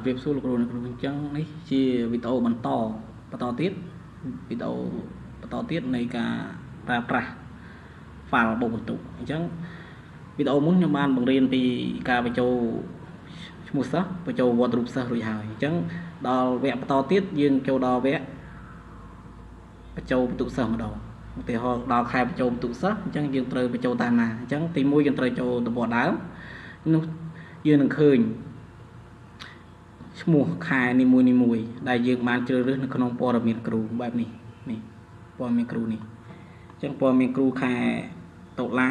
រៀបសួរលោកគ្រូអ្នកគ្រូអញ្ចឹងនេះជាវីដេអូបន្តទៀតវីដេអូបន្តទៀតនៃការប្រើប្រាស់ file បូកបន្ទុកអញ្ចឹងវីដេអូមុនខ្ញុំបានបង្រៀនពីការបញ្ចូលឈ្មោះសិស្សបញ្ចូលវត្តរូបសិស្សរួចហើយអញ្ចឹងដល់វគ្គបន្តទៀតយើងចូលដល់វគ្គបញ្ចូលបន្ទុកសិស្សម្ដងឧទាហរណ៍ដល់ខែបញ្ចូលបន្ទុកសិស្សអញ្ចឹងយើងត្រូវបញ្ចូលតាមណាអញ្ចឹងទី1យើងត្រូវចូលតំបន់ដើមនោះយើងនឹងឃើញឈ្មោះខែនីមួយៗដែលយើងបានជ្រើសរើសនៅក្នុងព័ត៌មានគ្រូបែបនេះព័ត៌មានគ្រូនេះអញ្ចឹងព័ត៌មានគ្រូខែតុលា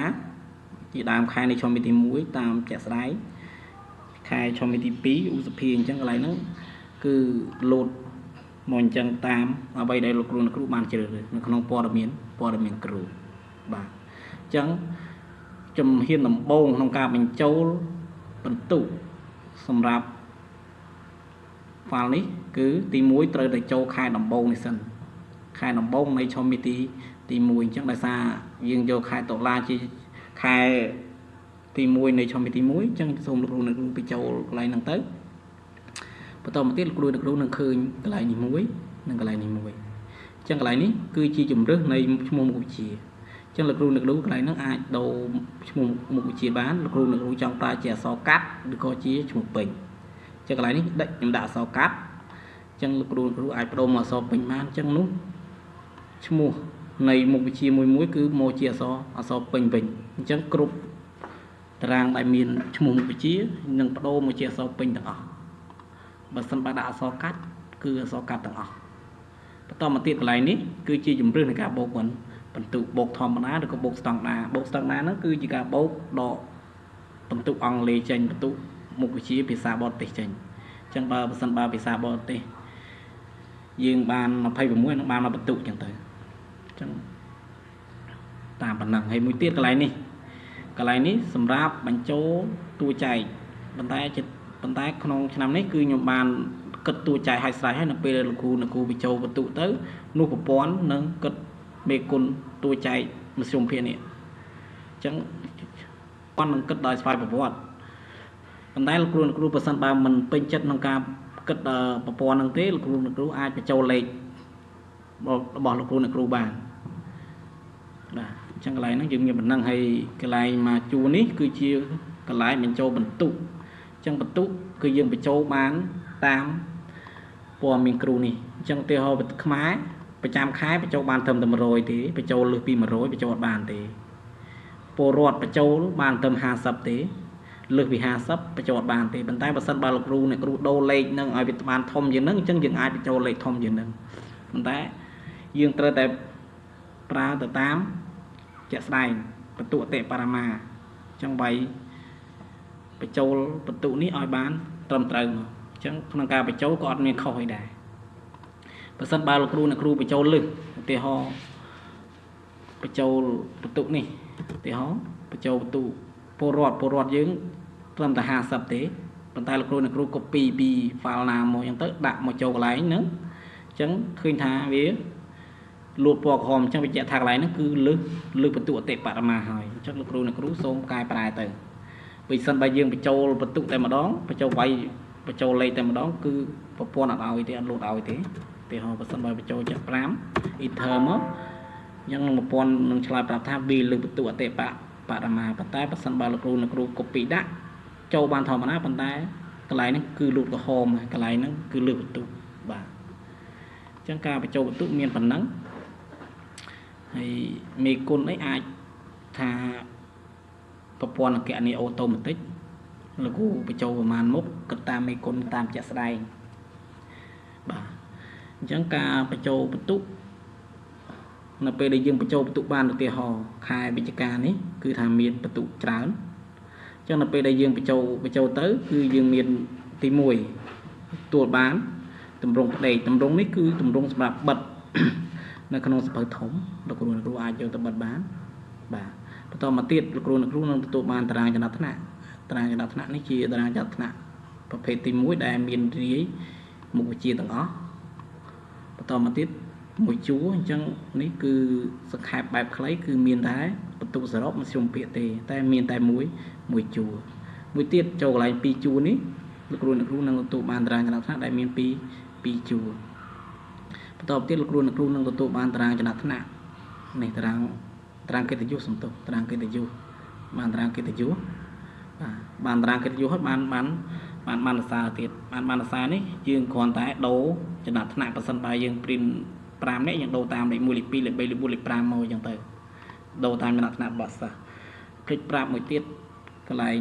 ជាដើមខែនៃឆ្នាំទី1តាមជាក់ស្ដែងខែឆ្នាំទី2ឧសភាអញ្ចឹងកន្លែងហ្នឹងគឺលោតមកអញ្ចឹងតាមអ្វីដែលលោកគ្រូបានជ្រើសរើសនៅក្នុងព័ត៌មានគ្រូបាទអញ្ចឹងជំហានដំបូងក្នុងការបញ្ចូលបន្ទុកសម្រាប់ file នេះគឺទី1ត្រូវតែចូលខែដំបូងនេះសិនខែដំបូងនៃឆ្នាំទី1អញ្ចឹងដោយសារយើងយកខែតុលាជាខែទី1នៃឆ្នាំទី1អញ្ចឹងសូមលោកគ្រូបញ្ចូលកន្លែងហ្នឹងទៅបន្តមកទៀតលោកគ្រូនឹងឃើញកន្លែងនេះមួយនិងកន្លែងនេះមួយអញ្ចឹងកន្លែងនេះគឺជាជំរើសនៃឈ្មោះមុខវិជ្ជាអញ្ចឹងលោកគ្រូកន្លែងហ្នឹងអាចដូរឈ្មោះមុខវិជ្ជាបានលោកគ្រូចង់ប្រើជាអក្សរកាត់ឬក៏ជាឈ្មោះពេញអញ្ចឹងកន្លែងនេះខ្ញុំដាក់អក្សរកាត់អញ្ចឹងលោកគ្រូអាចបដូរមកអក្សរពេញបានអញ្ចឹងនោះឈ្មោះនៃមុខវិជ្ជាមួយគឺមកជាអក្សរពេញវិញអញ្ចឹងគ្រប់តារាងដែលមានឈ្មោះមុខវិជ្ជានឹងបដូរមកជាអក្សរពេញទាំងអស់បើសិនបើដាក់អក្សរកាត់គឺអក្សរកាត់ទាំងអស់បន្តមកទៀតកន្លែងនេះគឺជាជំរើសនៃការបូកបន្ទុកបូកធម្មតាឬក៏បូកស្តង់ដាហ្នឹងគឺជាការបូកដកបន្ទុកអង់គ្លេសចេញបន្ទុកមុខវិជ្ជាភាសាបរទេសចេញអញ្ចឹងបើសិនបើភាសាបរទេសយើងបាន26នឹងបានមកបន្ទុកអញ្ចឹងទៅអញ្ចឹងតាមប៉ុណ្ណឹងហើយមួយទៀតកន្លែងនេះសម្រាប់បញ្ចូលតួចែកប៉ុន្តែក្នុងឆ្នាំនេះគឺខ្ញុំបានគិតតួចែកឲ្យស្រេចហើយនៅពេលដែលលោកគ្រូបញ្ចូលបន្ទុកទៅនោះប្រព័ន្ធនឹងគិតមេគុណតួចែកមធ្យមភាគនេះអញ្ចឹងប្រព័ន្ធនឹងគិតដោយស្វ័យប្រវត្តិប៉ុន្តែលោកគ្រូប្រសិនបើមិនពេញចិត្តក្នុងការគិតប្រព័ន្ធហ្នឹងទេលោកគ្រូអាចបញ្ចូលលេខរបស់លោកគ្រូបានបាទអញ្ចឹងកន្លែងហ្នឹងយើងមានប៉ុណ្ណឹងហើយកន្លែងមកជួរនេះគឺជាកន្លែងបញ្ចូលបន្ទុកអញ្ចឹងបន្ទុកគឺយើងបញ្ចូលបានតាមព័ត៌មានគ្រូនេះអញ្ចឹងឧទាហរណ៍ខ្មែរប្រចាំខែបញ្ចូលបានត្រឹមតែ100ទេបញ្ចូលលើសពី100បញ្ចូលអត់បានទេពលរដ្ឋបញ្ចូលបានត្រឹម50ទេលើសពី50បញ្ចូលអត់បានទេប៉ុន្តែបើសិនបើលោកគ្រូអ្នកគ្រូដូរលេខនឹងឲ្យវាបានធំជាងហ្នឹងអញ្ចឹងយើងអាចបញ្ចូលលេខធំជាងហ្នឹងប៉ុន្តែយើងត្រូវតែប្រើទៅតាមជាក់ស្ដែងបន្ទុកអតិបរមាអញ្ចឹងបីបញ្ចូលបន្ទុកនេះឲ្យបានត្រឹមត្រូវមកអញ្ចឹងក្នុងការបញ្ចូលក៏អត់មានខុសអីដែរបើសិនបើលោកគ្រូអ្នកគ្រូបញ្ចូលលើសឧទាហរណ៍បញ្ចូលបន្ទុកនេះឧទាហរណ៍បញ្ចូលបន្ទុកពលរដ្ឋយើងត្រឹមតែ50ទេប៉ុន្តែលោកគ្រូអ្នកគ្រូ copy ពី file ណាមួយអញ្ចឹងទៅដាក់មកចូលកន្លែងហ្នឹងអញ្ចឹងឃើញថាវាលូតពណ៌ក្រហមអញ្ចឹងបញ្ជាក់ថាកន្លែងហ្នឹងគឺលើបន្ទុកអតិបរមាហើយអញ្ចឹងលោកគ្រូអ្នកគ្រូសូមកែប្រែទៅបើសិនបើយើងបញ្ចូលបន្ទុកតែម្ដងបញ្ចូលលេខតែម្ដងគឺប្រព័ន្ធអត់ឲ្យទេអត់លូតឲ្យទេឧទាហរណ៍បើសិនបើបញ្ចូលចាក់5 enter មកអញ្ចឹងប្រព័ន្ធនឹងឆ្លើយប្រាប់ថាវាលើបន្ទុកអតិបរមាប៉ុន្តែបើសិនបើលោកគ្រូអ្នកគ្រូ copy ដាក់ចូលបានធម្មតាប៉ុន្តែកន្លែងហ្នឹងគឺលូតក្រហមកន្លែងហ្នឹងគឺលើបន្ទុកបាទអញ្ចឹងការបញ្ចូលបន្ទុកមានប៉ុណ្ណឹងហើយមេគុណអីអាចថាប្រព័ន្ធអគ្គនីអូតូម៉ាទិកលោកគ្រូបញ្ចូលប្រមាណមុខគិតតាមមេគុណតាមជាក់ស្ដែងបាទអញ្ចឹងការបញ្ចូលបន្ទុកនៅពេលដែលយើងបញ្ចូលបន្ទុកបានឧទាហរណ៍ខែវិច្ឆិកានេះគឺថាមានបន្ទុកច្រើនអញ្ចឹងនៅពេលដែលយើងបញ្ចូលទៅគឺយើងមានទី1ទួលបានតម្រងផ្ដេកតម្រងនេះគឺតម្រងសម្រាប់បិទនៅក្នុងសភៅធំលោកគ្រូអាចយកទៅបិទបានបាទបន្តមកទៀតលោកគ្រូនឹងទទួលបានតារាងចំណាត់ថ្នាក់នេះជាតារាងចំណាត់ថ្នាក់ប្រភេទទី1ដែលមានរាយមុខវិជ្ជាទាំងអស់បន្តមកទៀតមួយជួរអញ្ចឹងនេះគឺសង្ខេបបែបខ្លីគឺមានតែបន្ទុកសរុបមធ្យមភាគទេតែមានតែមួយជួរមួយទៀតចូលកន្លែង2ជួរនេះ លោកគ្រូអ្នកគ្រូនឹងទទួលបានតារាងចំណាត់ថ្នាក់ដែលមាន2ជួរបន្តទៀតលោកគ្រូអ្នកគ្រូនឹងទទួលបានតារាងចំណាត់ថ្នាក់នេះតារាងកិត្តិយសសំទោសតារាងកិត្តិយសបានតារាងកិត្តិយសបានតារាងកិត្តិយសហើយបានអសារទៀតបានអសារនេះយើងគ្រាន់តែដូរចំណាត់ថ្នាក់ប៉ះសិនបើយើងព្រីន5នាក់យើងដូរតាមលេខ1លេខ2លេខ3លេខ4លេខ5មកអញ្ចឹងទៅដូរតាមចំណាត់ថ្នាក់របស់សិស្សភ្លេចប្រាប់មួយទៀតកន្លែង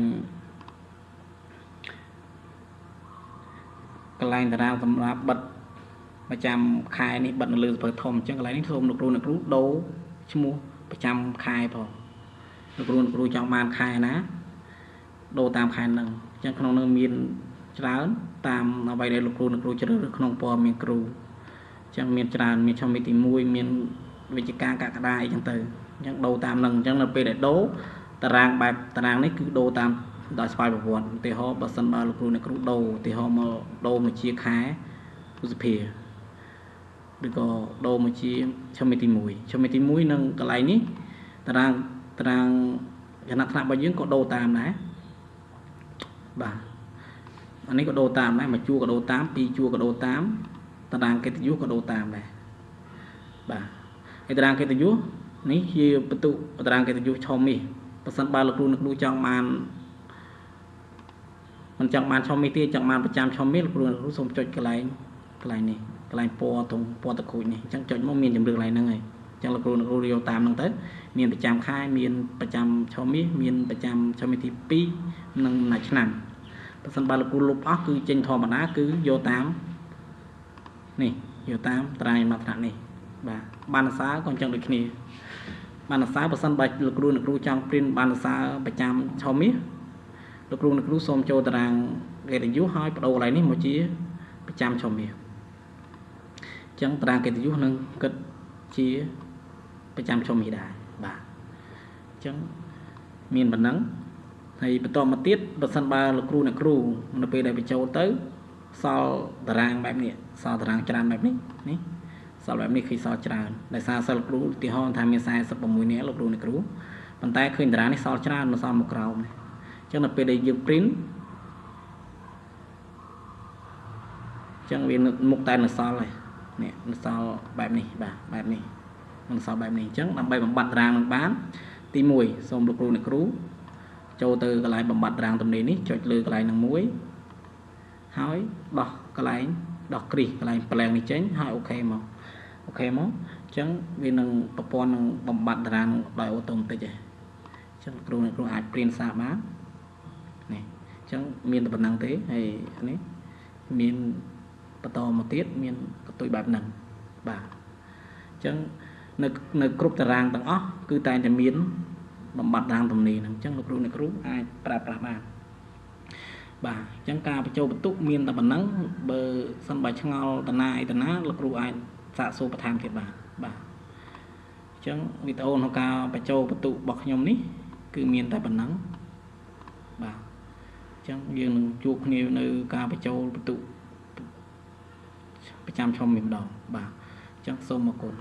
តារាងសម្រាប់បិទប្រចាំខែនេះបិទនៅលើសភៅធំអញ្ចឹងកន្លែងនេះសូមលោកគ្រូដូរឈ្មោះប្រចាំខែផងលោកគ្រូចង់បានខែណាដូរតាមខែហ្នឹងអញ្ចឹងក្នុងនោះមានច្រើនតាមអ្វីដែលលោកគ្រូជ្រើសរើសក្នុងព័ត៌មានគ្រូអញ្ចឹងមានច្រើនមានចំទី1មានវិជ្ជាការកក្កដាអីចឹងទៅអញ្ចឹងដូរតាមហ្នឹងអញ្ចឹងនៅពេលដែលដូរតារាងបែបតារាងនេះគឺដូរតាមដោយស្វ័យប្រវត្តិឧទាហរណ៍បើសិនបើលោកគ្រូអ្នកគ្រូដូរឧទាហរណ៍មកដូរមកជាខែឧសភាឬក៏ដូរមកជាចំទី1នឹងកន្លែងនេះតារាងចំណាត់ថ្នាក់របស់យើងក៏ដូរតាមដែរបាទអានេះក៏ដូរតាមដែរមួយជួរក៏ដូរតាម2ជួរក៏ដូរតាមតារាងកិត្តិយសក៏ដូរតាមដែរបាទហើយតារាងកិត្តិយសនេះជាបន្ទុកតារាងកិត្តិយសឆមាសបើសិនបើលោកគ្រូអ្នកគ្រូចង់បានមិនចង់បានឆមាសទេចង់បានប្រចាំឆមាសលោកគ្រូអ្នកគ្រូសូមចុចកន្លែងនេះកន្លែងពណ៌ត្រង់ពណ៌តខូចនេះអញ្ចឹងចុចមកមានជំរឿកកន្លែងហ្នឹងហើយអញ្ចឹងលោកគ្រូអ្នកគ្រូយកតាមហ្នឹងទៅមានប្រចាំខែមានប្រចាំឆមាសមានប្រចាំឆមាសទី2និងមួយឆ្នាំបើសិនបើលោកគ្រូលុបអស់គឺចេញធម្មតាគឺយកតាមនេះយកតាមតារាងចំណាត់ថ្នាក់នេះបាទបានអសារក៏អញ្ចឹងដូចគ្នាបានអសារបើសិនបើលោកគ្រូអ្នកគ្រូចង់ព្រីនបានអសារប្រចាំឆមាសលោកគ្រូអ្នកគ្រូសូមចូលតារាងកិត្តិយសហើយបដូរកន្លែងនេះមកជាប្រចាំឆមាសអញ្ចឹងតារាងកិត្តិយសនឹងគិតជាប្រចាំឆមាសដែរបាទអញ្ចឹងមានប៉ុណ្ណឹងហើយបន្តមកទៀតបើសិនបើលោកគ្រូអ្នកគ្រូនៅពេលដែលបញ្ចូលទៅសល់តារាងបែបនេះសល់តារាងច្រើនបែបនេះសល់បែបនេះគឺសល់ច្រើនដោយសារសិស្សលោកគ្រូឧទាហរណ៍ថាមាន46នាក់លោកគ្រូអ្នកគ្រូប៉ុន្តែឃើញតារាងនេះសល់ច្រើននៅសល់មកក្រោមនេះអញ្ចឹងនៅពេលដែលយើង print អញ្ចឹងវាមុខតែនៅសល់ហើយនេះនៅសល់បែបនេះបាទបែបនេះនៅសល់បែបនេះអញ្ចឹងដើម្បីបំបត្តិតារាងនឹងបានទី1សូមលោកគ្រូអ្នកគ្រូចូលទៅកន្លែងបំបត្តិតារាងទំនេរនេះចុចលើកន្លែងនឹងមួយហើយដោះកន្លែងដោះគ្រីសកន្លែងប្លែងនេះចេញហើយអូខេមកអញ្ចឹងវានឹងប្រព័ន្ធនឹងបំបត្តិតារាងដោយអូតូម៉ាទិកឯងអញ្ចឹងគ្រូអ្នកគ្រូអាចព្រីនសារបាននេះអញ្ចឹងមានតែប៉ុណ្្នឹងទេហើយនេះមានបន្តមកទៀតមានបន្ទុយបែបហ្នឹងបាទអញ្ចឹងនៅគ្រប់តារាងទាំងអស់គឺតែងតែមានបំបត្តិតារាងទំនេរហ្នឹងអញ្ចឹងលោកគ្រូអ្នកគ្រូអាចប្រើប្រាស់បានបាទអញ្ចឹងការបញ្ចូលបន្ទុកមានតែប៉ុណ្ណឹងបើសិនបើឆ្ងល់តាណាអីតាណាលោកគ្រូអាចសាកសួរបន្ថែមទៀតបាទអញ្ចឹងវីដេអូក្នុងការបញ្ចូលបន្ទុករបស់ខ្ញុំនេះគឺមានតែប៉ុណ្ណឹងបាទអញ្ចឹងយើងនឹងជួបគ្នានៅការបញ្ចូលបន្ទុកប្រចាំឆមាសម្ដងបាទអញ្ចឹងសូមអរគុណ